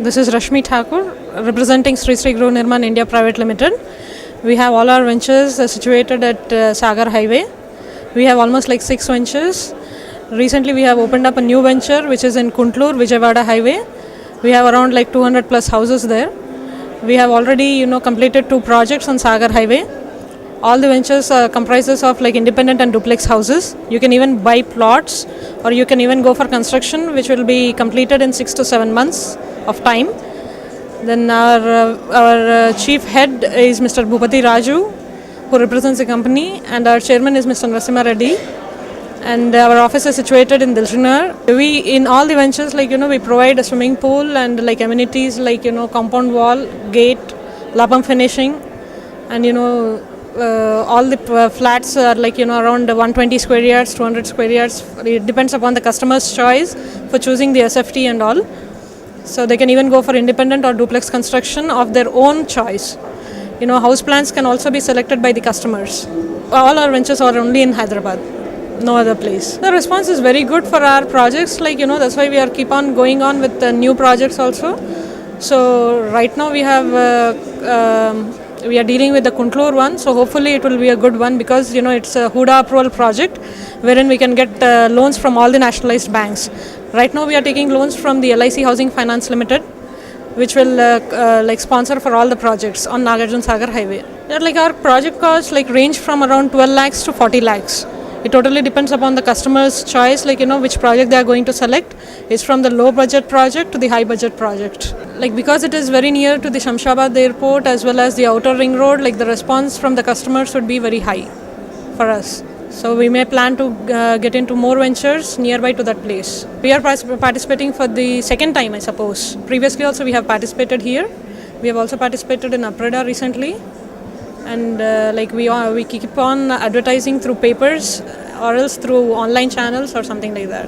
This is Rashmi Thakur, representing Sri Sri Gru Nirman India Private Limited. We have all our ventures situated at Sagar Highway. We have almost like 6 ventures. Recently we have opened up a new venture which is in Kuntlur, Vijayawada Highway. We have around like 200 plus houses there. We have already completed 2 projects on Sagar Highway. All the ventures comprises of like independent and duplex houses. You can even buy plots or you can even go for construction, which will be completed in 6 to 7 months of time. Then our chief head is Mr. Bhupati Raju, who represents the company, and our chairman is Mr. Narasimha Reddy. And our office is situated in Dilshanagar. We in all the ventures we provide a swimming pool and like amenities like compound wall, gate, lapam finishing, and all the flats are like around 120 square yards, 200 square yards. It depends upon the customer's choice for choosing the SFT and all. So they can even go for independent or duplex construction of their own choice. House plans can also be selected by the customers. All our ventures are only in Hyderabad, no other place. The response is very good for our projects. That's why we are keep on going on with the new projects also. So right now we have we are dealing with the Kuntlur one. So hopefully it will be a good one because it's a Huda approval project wherein we can get loans from all the nationalized banks. Right now we are taking loans from the LIC Housing Finance Limited, which will sponsor for all the projects on Nagarjuna Sagar Highway. Our project costs range from around 12 lakhs to 40 lakhs. It totally depends upon the customer's choice, which project they are going to select. It's from the low budget project to the high budget project. Because it is very near to the Shamshabad airport as well as the outer ring road, the response from the customers would be very high for us. So we may plan to get into more ventures nearby to that place. We are participating for the second time, I suppose. Previously also we have participated here. We have also participated in Apreda recently. And we keep on advertising through papers or else through online channels or something like that.